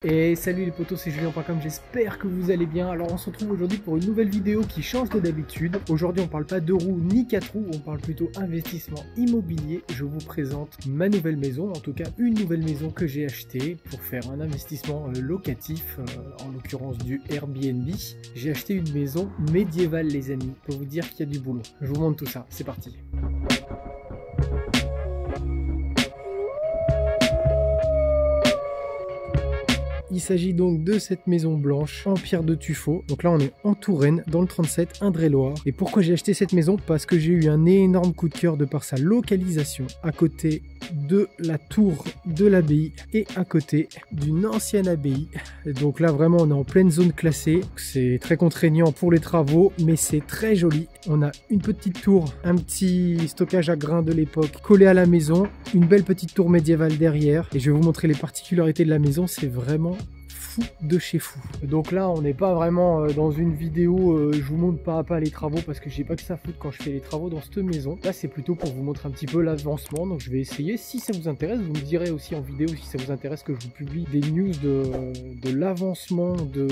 Et salut les potos, c'est Julien.com, j'espère que vous allez bien. Alors on se retrouve aujourd'hui pour une nouvelle vidéo qui change de d'habitude. Aujourd'hui on parle pas de roues ni 4 roues, on parle plutôt investissement immobilier. Je vous présente ma nouvelle maison, en tout cas une nouvelle maison que j'ai achetée pour faire un investissement locatif, en l'occurrence du Airbnb. J'ai acheté une maison médiévale les amis, pour vous dire qu'il y a du boulot. Je vous montre tout ça, c'est parti. Il s'agit donc de cette maison blanche en pierre de tuffeau. Donc là on est en Touraine, dans le 37, Indre-et-Loire. Et pourquoi j'ai acheté cette maison? Parce que j'ai eu un énorme coup de cœur de par sa localisation, à côté de la tour de l'abbaye et à côté d'une ancienne abbaye. Et donc là vraiment on est en pleine zone classée. C'est très contraignant pour les travaux, mais c'est très joli. On a une petite tour, un petit stockage à grains de l'époque collé à la maison, une belle petite tour médiévale derrière. Et je vais vous montrer les particularités de la maison, c'est vraiment fou de chez fou. Donc là on n'est pas vraiment dans une vidéo, je vous montre pas à pas les travaux parce que j'ai pas que ça à foutre quand je fais les travaux dans cette maison. Là c'est plutôt pour vous montrer un petit peu l'avancement, donc je vais essayer. Si ça vous intéresse, vous me direz aussi en vidéo si ça vous intéresse que je vous publie des news de l'avancement de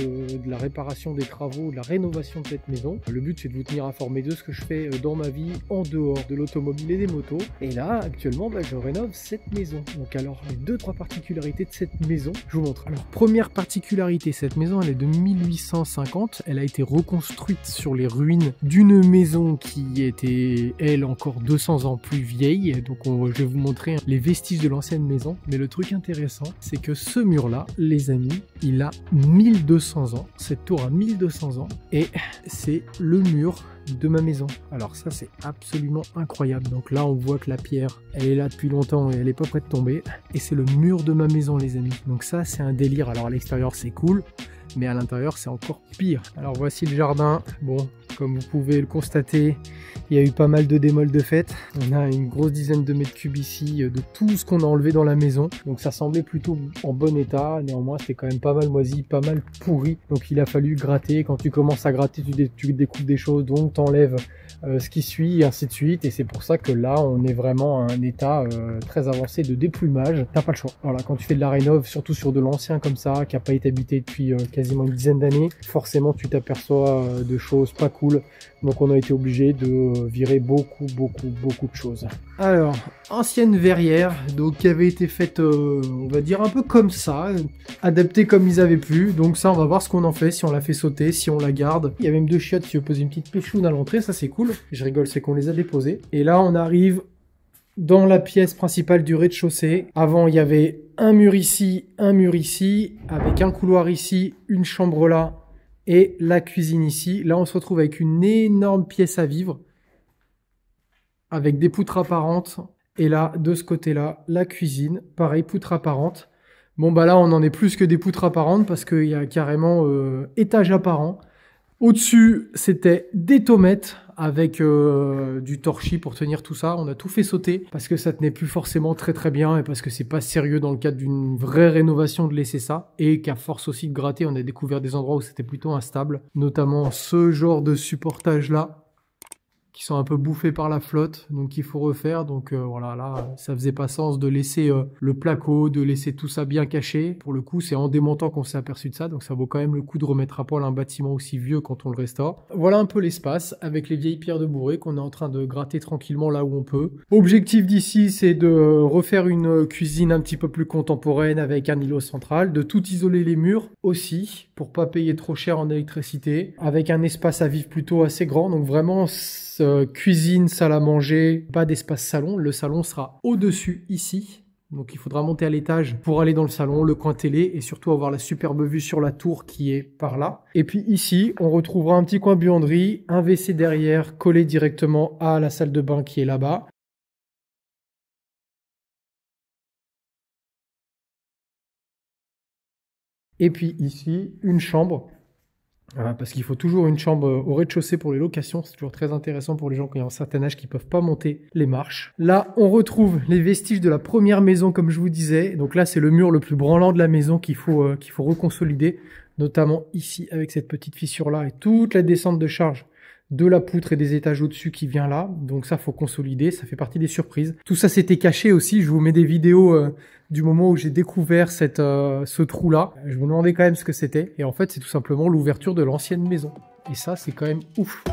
la réparation des travaux, de la rénovation de cette maison. Le but c'est de vous tenir informé de ce que je fais dans ma vie en dehors de l'automobile et des motos. Et là actuellement je rénove cette maison. Donc alors les 2-3 particularités de cette maison, je vous montre. Alors première particularité, cette maison elle est de 1850, elle a été reconstruite sur les ruines d'une maison qui était elle encore 200 ans plus vieille, donc je vais vous montrer les vestiges de l'ancienne maison. Mais le truc intéressant c'est que ce mur là les amis, il a 1200 ans, cette tour a 1200 ans et c'est le mur de ma maison. Alors ça c'est absolument incroyable. Donc là on voit que la pierre elle est là depuis longtemps et elle est pas prête de tomber, et c'est le mur de ma maison les amis. Donc ça c'est un délire. Alors à l'extérieur c'est cool, mais à l'intérieur c'est encore pire. Alors voici le jardin. Bon, comme vous pouvez le constater, il y a eu pas mal de démol de fait. On a une grosse dizaine de mètres cubes ici de tout ce qu'on a enlevé dans la maison. Donc ça semblait plutôt en bon état. Néanmoins c'était quand même pas mal moisi, pas mal pourri. Donc il a fallu gratter. Quand tu commences à gratter, tu découpes des choses, donc t'enlèves ce qui suit et ainsi de suite. Et c'est pour ça que là on est vraiment à un état très avancé de déplumage. T'as pas le choix. Voilà, quand tu fais de la rénov, surtout sur de l'ancien comme ça, qui n'a pas été habité depuis quasiment une dizaine d'années, forcément tu t'aperçois de choses pas cool. Donc on a été obligé de virer beaucoup de choses. Alors, ancienne verrière, donc qui avait été faite, on va dire un peu comme ça, adaptée comme ils avaient pu. Donc ça, on va voir ce qu'on en fait, si on la fait sauter, si on la garde. Il y a même deux chiottes qui posent une petite péchoune à l'entrée, ça c'est cool. Je rigole, c'est qu'on les a déposées. Et là, on arrive dans la pièce principale du rez-de-chaussée. Avant, il y avait un mur ici, avec un couloir ici, une chambre là, et la cuisine ici. Là, on se retrouve avec une énorme pièce à vivre, avec des poutres apparentes. Et là, de ce côté-là, la cuisine. Pareil, poutres apparentes. Bon, bah là, on en est plus que des poutres apparentes, parce qu'il y a carrément étage apparent. Au-dessus, c'était des tomates avec du torchis pour tenir tout ça. On a tout fait sauter parce que ça tenait plus forcément très bien et parce que c'est pas sérieux dans le cadre d'une vraie rénovation de laisser ça, et qu'à force aussi de gratter, on a découvert des endroits où c'était plutôt instable, notamment ce genre de supportage là qui sont un peu bouffés par la flotte, donc il faut refaire. Donc voilà, là ça faisait pas sens de laisser le placo, de laisser tout ça bien caché. Pour le coup c'est en démontant qu'on s'est aperçu de ça, donc ça vaut quand même le coup de remettre à poil un bâtiment aussi vieux quand on le restaure. Voilà un peu l'espace avec les vieilles pierres de bourré qu'on est en train de gratter tranquillement là où on peut. Objectif d'ici c'est de refaire une cuisine un petit peu plus contemporaine avec un îlot central, de tout isoler les murs aussi pour pas payer trop cher en électricité, avec un espace à vivre plutôt assez grand. Donc vraiment cuisine, salle à manger, pas d'espace salon. Le salon sera au-dessus ici. Donc il faudra monter à l'étage pour aller dans le salon, le coin télé, et surtout avoir la superbe vue sur la tour qui est par là. Et puis ici, on retrouvera un petit coin buanderie, un WC derrière collé directement à la salle de bain qui est là-bas. Et puis ici, une chambre. Parce qu'il faut toujours une chambre au rez-de-chaussée pour les locations. C'est toujours très intéressant pour les gens qui ont un certain âge qui ne peuvent pas monter les marches. Là, on retrouve les vestiges de la première maison, comme je vous disais. Donc là, c'est le mur le plus branlant de la maison qu'il faut reconsolider. Notamment ici, avec cette petite fissure-là et toute la descente de charge de la poutre et des étages au-dessus qui vient là. Donc ça, faut consolider, ça fait partie des surprises. Tout ça, c'était caché aussi. Je vous mets des vidéos du moment où j'ai découvert ce trou-là. Je me demandais quand même ce que c'était. Et en fait, c'est tout simplement l'ouverture de l'ancienne maison. Et ça, c'est quand même ouf.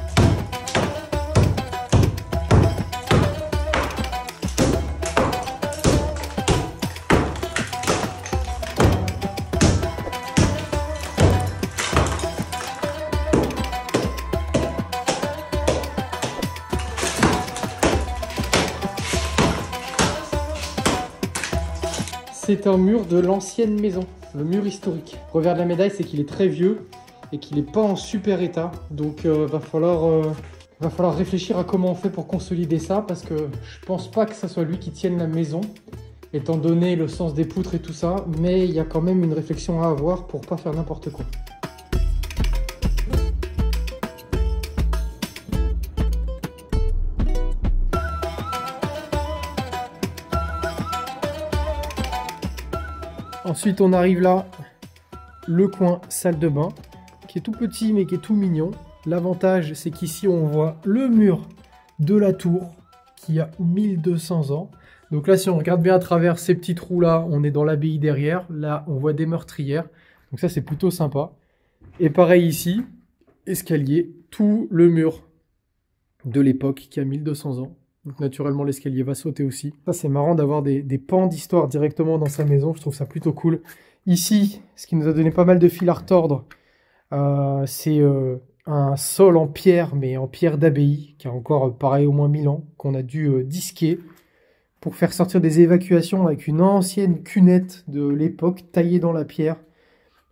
C'est un mur de l'ancienne maison, le mur historique. Le revers de la médaille, c'est qu'il est très vieux et qu'il n'est pas en super état. Donc va falloir réfléchir à comment on fait pour consolider ça, parce que je pense pas que ça soit lui qui tienne la maison, étant donné le sens des poutres et tout ça, mais il y a quand même une réflexion à avoir pour pas faire n'importe quoi. Ensuite, on arrive là, le coin salle de bain, qui est tout petit mais qui est tout mignon. L'avantage, c'est qu'ici, on voit le mur de la tour, qui a 1200 ans. Donc là, si on regarde bien à travers ces petits trous-là, on est dans l'abbaye derrière. Là, on voit des meurtrières. Donc ça, c'est plutôt sympa. Et pareil ici, escalier, tout le mur de l'époque qui a 1200 ans. Donc naturellement, l'escalier va sauter aussi. Ça, c'est marrant d'avoir des pans d'histoire directement dans sa maison. Je trouve ça plutôt cool. Ici, ce qui nous a donné pas mal de fil à retordre, c'est un sol en pierre, mais en pierre d'abbaye, qui a encore, pareil, au moins 1000 ans, qu'on a dû disquer pour faire sortir des évacuations avec une ancienne cunette de l'époque taillée dans la pierre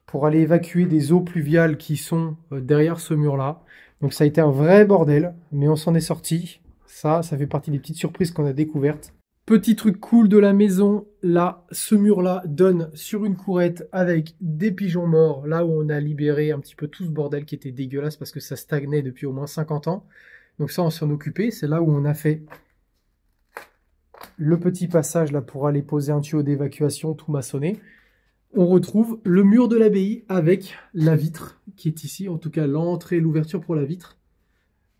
pour aller évacuer des eaux pluviales qui sont derrière ce mur-là. Donc ça a été un vrai bordel, mais on s'en est sorti. Ça fait partie des petites surprises qu'on a découvertes. Petit truc cool de la maison, là, ce mur-là donne sur une courette avec des pigeons morts, là où on a libéré un petit peu tout ce bordel qui était dégueulasse parce que ça stagnait depuis au moins 50 ans. Donc ça, on s'en occupait. C'est là où on a fait le petit passage là pour aller poser un tuyau d'évacuation tout maçonné. On retrouve le mur de l'abbaye avec la vitre qui est ici, en tout cas l'entrée et l'ouverture pour la vitre.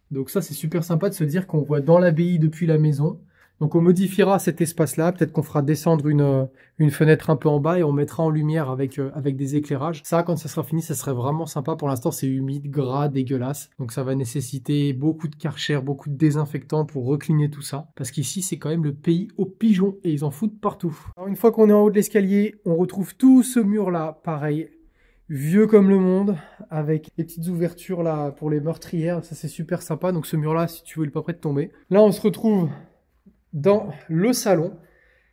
Donc ça, c'est super sympa de se dire qu'on voit dans l'abbaye depuis la maison. Donc on modifiera cet espace-là, peut-être qu'on fera descendre une fenêtre un peu en bas et on mettra en lumière avec des éclairages. Ça, quand ça sera fini, ça serait vraiment sympa. Pour l'instant, c'est humide, gras, dégueulasse. Donc ça va nécessiter beaucoup de Karcher, beaucoup de désinfectants pour recliner tout ça. Parce qu'ici, c'est quand même le pays aux pigeons et ils en foutent partout. Alors une fois qu'on est en haut de l'escalier, on retrouve tout ce mur-là, pareil, vieux comme le monde, avec les petites ouvertures là pour les meurtrières. Ça, c'est super sympa. Donc ce mur-là, si tu veux, il est pas prêt de tomber. Là, on se retrouve dans le salon.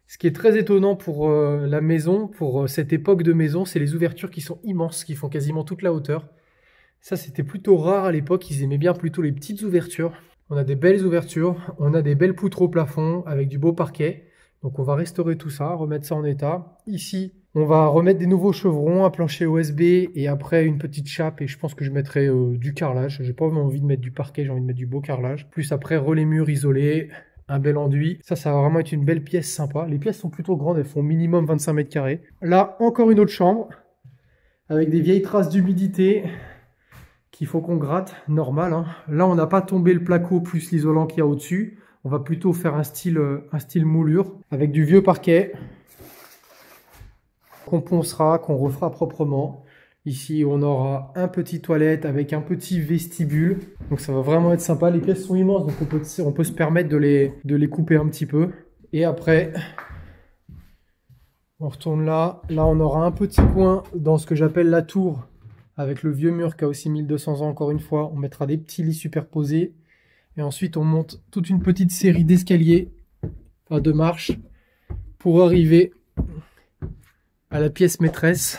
Ce qui est très étonnant pour la maison, pour cette époque de maison, c'est les ouvertures qui sont immenses, qui font quasiment toute la hauteur. Ça, c'était plutôt rare à l'époque, ils aimaient bien plutôt les petites ouvertures. On a des belles ouvertures, on a des belles poutres au plafond avec du beau parquet. Donc on va restaurer tout ça, remettre ça en état. Ici, on va remettre des nouveaux chevrons, un plancher OSB et après une petite chape, et je pense que je mettrai du carrelage. J'ai pas vraiment envie de mettre du parquet, j'ai envie de mettre du beau carrelage. Plus après, relais murs isolés, un bel enduit. Ça va vraiment être une belle pièce sympa. Les pièces sont plutôt grandes, elles font minimum 25 mètres carrés. Là, encore une autre chambre, avec des vieilles traces d'humidité qu'il faut qu'on gratte, normal, hein. Là, on n'a pas tombé le placo plus l'isolant qu'il y a au-dessus. On va plutôt faire un style moulure, avec du vieux parquet, qu'on poncera, qu'on refera proprement. Ici, on aura un petit toilette avec un petit vestibule. Donc ça va vraiment être sympa. Les pièces sont immenses, donc on peut se permettre de les couper un petit peu. Et après, on retourne là. Là, on aura un petit coin dans ce que j'appelle la tour, avec le vieux mur qui a aussi 1200 ans encore une fois. On mettra des petits lits superposés. Et ensuite, on monte toute une petite série d'escaliers, enfin de marches, pour arriver à la pièce maîtresse.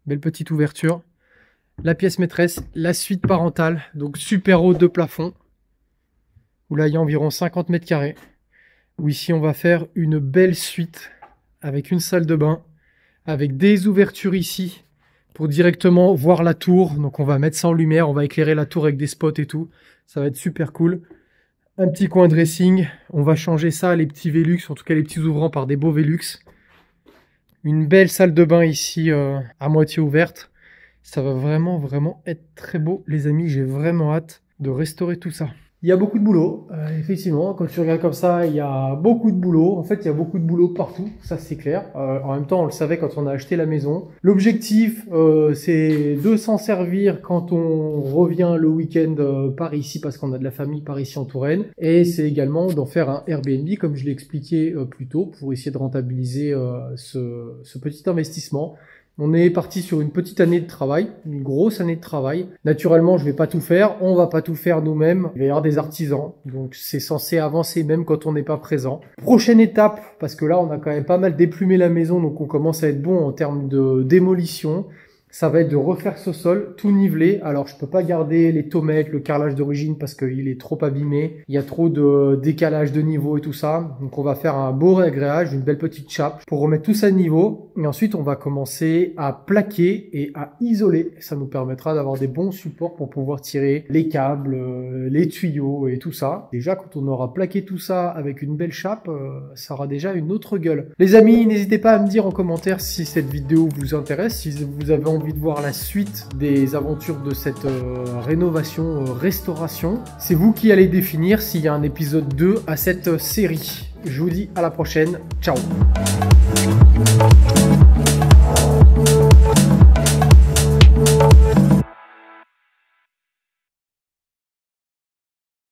Belle petite ouverture. La pièce maîtresse, la suite parentale, donc super haut de plafond, où là il y a environ 50 mètres carrés. Où ici on va faire une belle suite avec une salle de bain, avec des ouvertures ici pour directement voir la tour. Donc on va mettre ça en lumière, on va éclairer la tour avec des spots et tout. Ça va être super cool. Un petit coin dressing, on va changer ça, les petits Velux, en tout cas les petits ouvrants par des beaux Velux. Une belle salle de bain ici à moitié ouverte. Ça va vraiment être très beau, les amis. J'ai vraiment hâte de restaurer tout ça. Il y a beaucoup de boulot, effectivement, quand tu regardes comme ça, il y a beaucoup de boulot. En fait, il y a beaucoup de boulot partout, ça c'est clair. En même temps, on le savait quand on a acheté la maison. L'objectif, c'est de s'en servir quand on revient le week-end par ici, parce qu'on a de la famille par ici en Touraine. Et c'est également d'en faire un Airbnb, comme je l'ai expliqué plus tôt, pour essayer de rentabiliser ce petit investissement. On est parti sur une petite année de travail, une grosse année de travail. Naturellement, je vais pas tout faire, on va pas tout faire nous-mêmes. Il va y avoir des artisans, donc c'est censé avancer même quand on n'est pas présent. Prochaine étape, parce que là, on a quand même pas mal déplumé la maison, donc on commence à être bon en termes de démolition. Ça va être de refaire ce sol, tout niveler. Alors, je peux pas garder les tomèques, le carrelage d'origine parce qu'il est trop abîmé. Il y a trop de décalage de niveau et tout ça. Donc, on va faire un beau réagréage, une belle petite chape pour remettre tout ça à niveau. Et ensuite, on va commencer à plaquer et à isoler. Ça nous permettra d'avoir des bons supports pour pouvoir tirer les câbles, les tuyaux et tout ça. Déjà, quand on aura plaqué tout ça avec une belle chape, ça aura déjà une autre gueule. Les amis, n'hésitez pas à me dire en commentaire si cette vidéo vous intéresse, si vous avez envie de voir la suite des aventures de cette rénovation, restauration. C'est vous qui allez définir s'il y a un épisode 2 à cette série. Je vous dis à la prochaine. Ciao.